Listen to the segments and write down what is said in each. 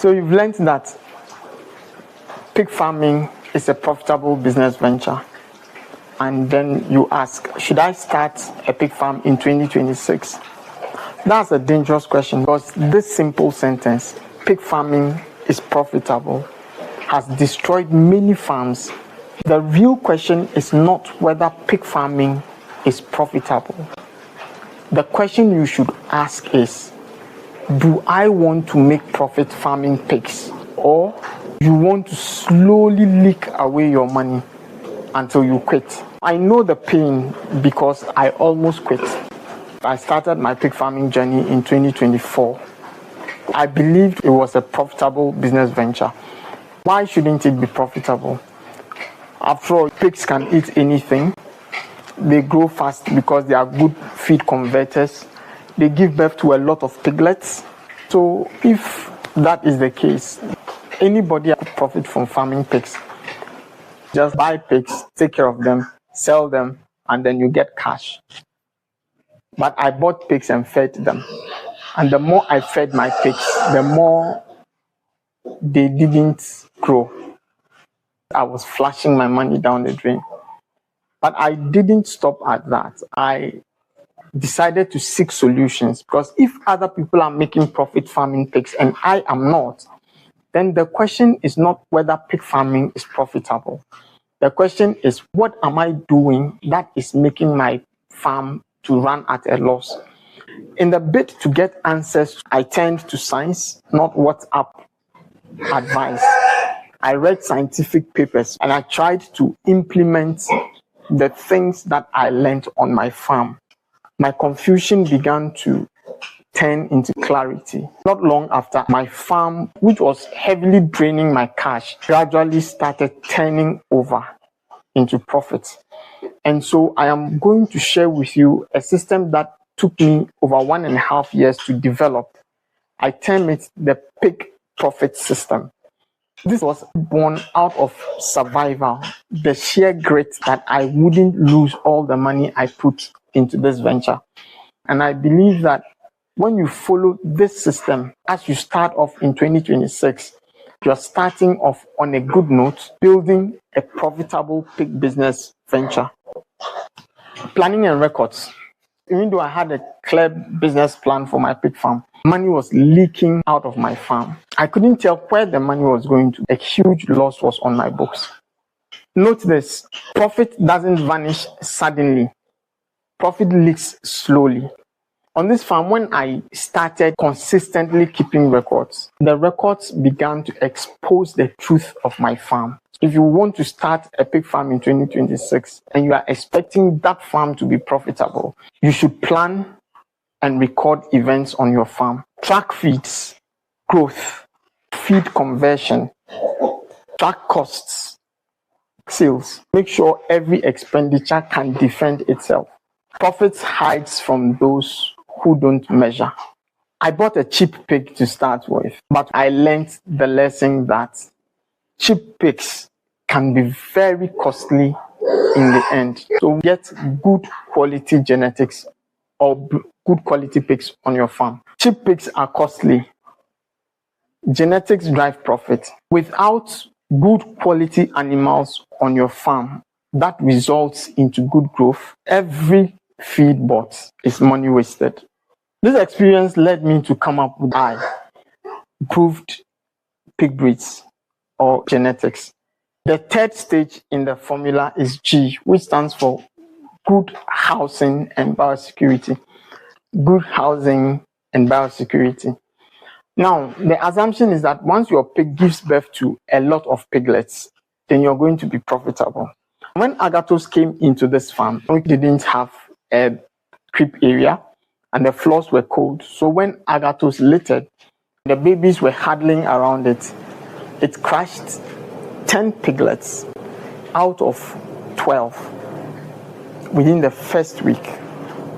So you've learned that pig farming is a profitable business venture. And then you ask, should I start a pig farm in 2026? That's a dangerous question because this simple sentence, pig farming is profitable, has destroyed many farms. The real question is not whether pig farming is profitable. The question you should ask is, do I want to make profit farming pigs, or you want to slowly leak away your money until you quit? I know the pain because I almost quit. I started my pig farming journey in 2024. I believed it was a profitable business venture. Why shouldn't it be profitable? After all, pigs can eat anything. They grow fast because they are good feed converters. They give birth to a lot of piglets. So if that is the case, anybody can profit from farming pigs. Just buy pigs, take care of them, sell them, and then you get cash. But I bought pigs and fed them. And the more I fed my pigs, the more they didn't grow. I was flashing my money down the drain. But I didn't stop at that. I decided to seek solutions, because if other people are making profit farming pigs and I am not, then the question is not whether pig farming is profitable. The question is, what am I doing that is making my farm to run at a loss? In the bid to get answers, I turned to science, not WhatsApp advice. I read scientific papers and I tried to implement the things that I learned on my farm. My confusion began to turn into clarity. Not long after, my farm, which was heavily draining my cash, gradually started turning over into profits. And so I am going to share with you a system that took me over 1.5 years to develop. I term it the pig profit system. This was born out of survival, the sheer grit that I wouldn't lose all the money I put into this venture. And I believe that when you follow this system, as you start off in 2026, you're starting off on a good note, building a profitable pig business venture. Planning and records. Even though I had a clear business plan for my pig farm, money was leaking out of my farm. I couldn't tell where the money was going to. A huge loss was on my books. Note this, profit doesn't vanish suddenly. Profit leaks slowly. On this farm, when I started consistently keeping records, the records began to expose the truth of my farm. If you want to start a pig farm in 2026 and you are expecting that farm to be profitable, you should plan and record events on your farm. Track feeds, growth, feed conversion, track costs, sales. Make sure every expenditure can defend itself. Profits hides from those who don't measure. I bought a cheap pig to start with, but I learned the lesson that cheap pigs can be very costly in the end. So get good quality genetics or good quality pigs on your farm. Cheap pigs are costly. Genetics drive profit. Without good quality animals on your farm that results into good growth, every feed bought is money wasted. This experience led me to come up with improved pig breeds or genetics. The third stage in the formula is G, which stands for good housing and biosecurity. Good housing and biosecurity. Now, the assumption is that once your pig gives birth to a lot of piglets, then you're going to be profitable. When Agathos came into this farm, we didn't have a creep area and the floors were cold. So when Agathos littered, the babies were huddling around it. It crashed 10 piglets out of 12 within the first week.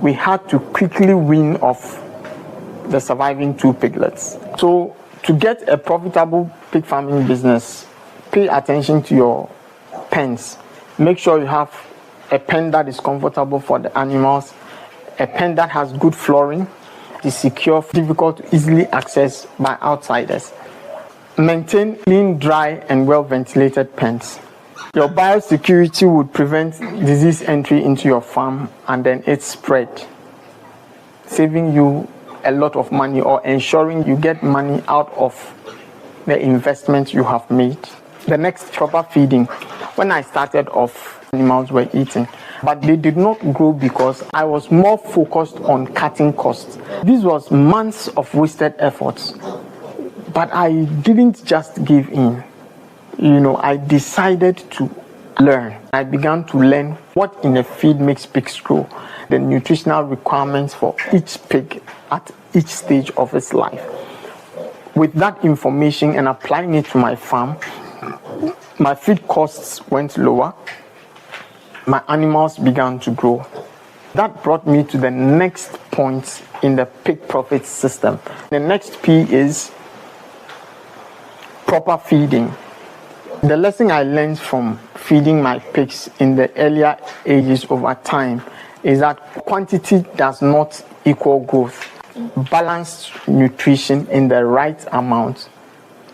We had to quickly wean off the surviving 2 piglets. So to get a profitable pig farming business, pay attention to your pens. Make sure you have a pen that is comfortable for the animals, a pen that has good flooring, is secure, difficult to easily access by outsiders. Maintain clean, dry, and well-ventilated pens. Your biosecurity would prevent disease entry into your farm and then its spread, saving you a lot of money or ensuring you get money out of the investment you have made. The next, proper feeding. When I started off, animals were eating, but they did not grow because I was more focused on cutting costs. This was months of wasted efforts, but I didn't just give in. I decided to learn. I began to learn what in a feed makes pigs grow, the nutritional requirements for each pig at each stage of its life. With that information and applying it to my farm, my feed costs went lower. My animals began to grow. That brought me to the next point in the pig profit system. The next P is proper feeding. The lesson I learned from feeding my pigs in the earlier ages over time is that quantity does not equal growth. Balanced nutrition in the right amount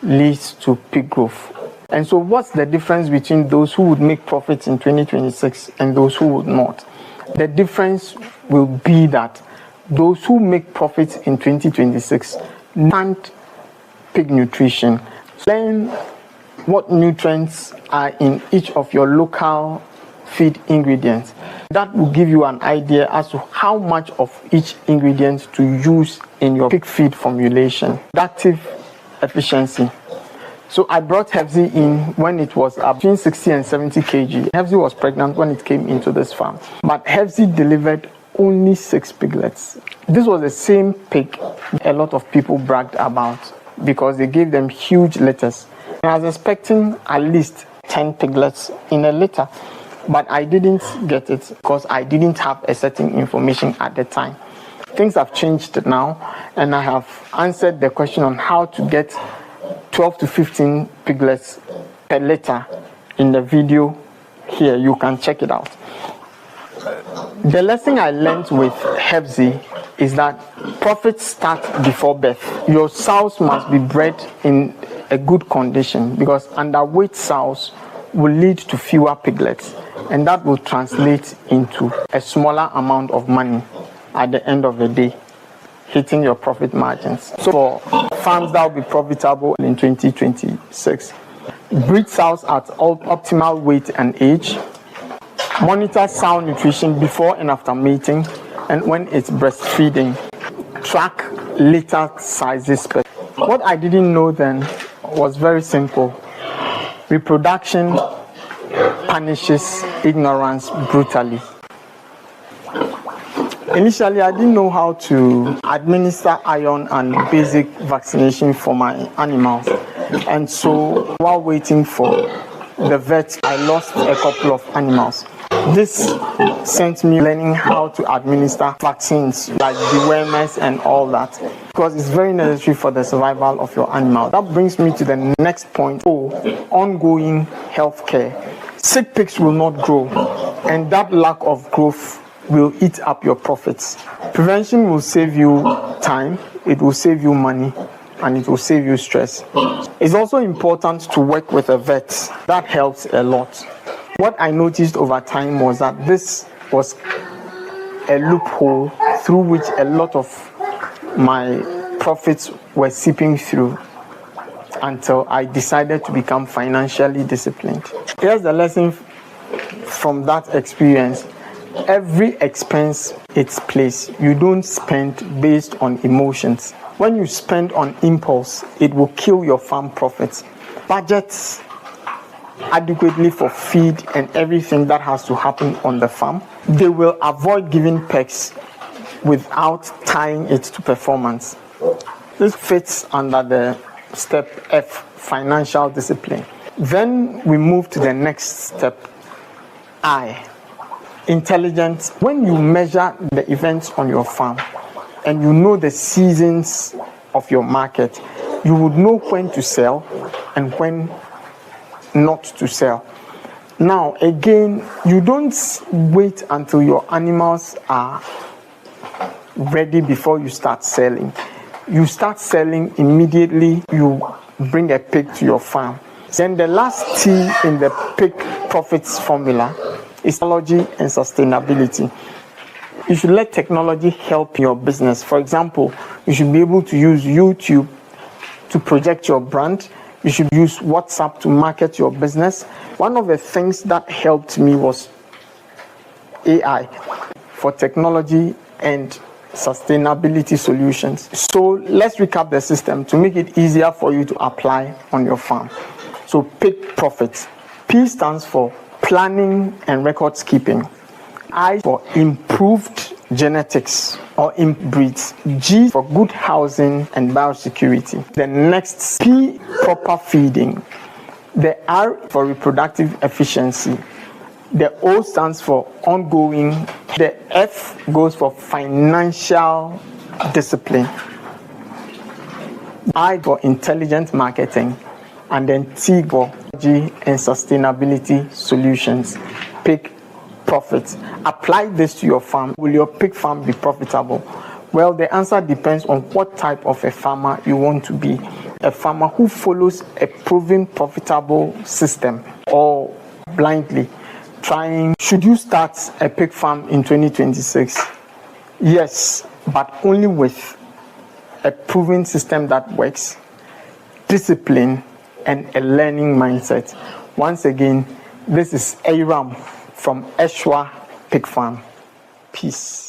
leads to pig growth. And so what's the difference between those who would make profits in 2026 and those who would not? The difference will be that those who make profits in 2026 understand pig nutrition, learn what nutrients are in each of your local feed ingredients. That will give you an idea as to how much of each ingredient to use in your pig feed formulation. Reproductive efficiency. So I brought Hefzi in when it was between 60 and 70 kg. Hefzi was pregnant when it came into this farm, but Hefzi delivered only 6 piglets. This was the same pig a lot of people bragged about because they gave them huge litters. I was expecting at least 10 piglets in a litter, but I didn't get it because I didn't have a certain information at the time. Things have changed now, and I have answered the question on how to get 12 to 15 piglets per litter in the video here. You can check it out. The lesson I learned with Hefzi is that profits start before birth. Your sows must be bred in a good condition because underweight sows will lead to fewer piglets, and that will translate into a smaller amount of money at the end of the day, hitting your profit margins. So for farms that will be profitable in 2026, breed sows at optimal weight and age, monitor sow nutrition before and after mating, and when it's breastfeeding, track litter sizes. What I didn't know then was very simple. Reproduction punishes ignorance brutally. Initially, I didn't know how to administer iron and basic vaccination for my animals. And so while waiting for the vet, I lost a couple of animals. This sent me learning how to administer vaccines like dewormers and all that, because it's very necessary for the survival of your animal. That brings me to the next point. Ongoing health care. Sick pigs will not grow, and that lack of growth will eat up your profits. Prevention will save you time, it will save you money, and it will save you stress. It's also important to work with a vet. That helps a lot. What I noticed over time was that this was a loophole through which a lot of my profits were seeping through until I decided to become financially disciplined. Here's the lesson from that experience. Every expense its place. You don't spend based on emotions. When you spend on impulse, it will kill your farm profits. Budgets adequately for feed and everything that has to happen on the farm. They will avoid giving perks without tying it to performance. This fits under the step F, financial discipline. Then we move to the next step, I, intelligence. When you measure the events on your farm and you know the seasons of your market, you would know when to sell and when not to sell. Now, again, you don't wait until your animals are ready before you start selling. You start selling immediately you bring a pig to your farm. Then the last T in the pig profits formula is technology and sustainability. You should let technology help your business. For example, you should be able to use YouTube to project your brand. You should use WhatsApp to market your business. One of the things that helped me was AI for technology and sustainability solutions. So let's recap the system to make it easier for you to apply on your farm. So pig profits. P stands for planning and records keeping. I for improved genetics or breeds. G for good housing and biosecurity. The next P, proper feeding. The R for reproductive efficiency. The O stands for ongoing. The F goes for financial discipline. I for intelligent marketing. And then T for technology and sustainability solutions. Pig profits. Apply this to your farm. Will your pig farm be profitable? Well, the answer depends on what type of a farmer you want to be. A farmer who follows a proven profitable system or blindly trying. Should you start a pig farm in 2026? Yes, but only with a proven system that works, discipline, and a learning mindset. Once again, this is Aram from Eshwa Pig Farm. Peace.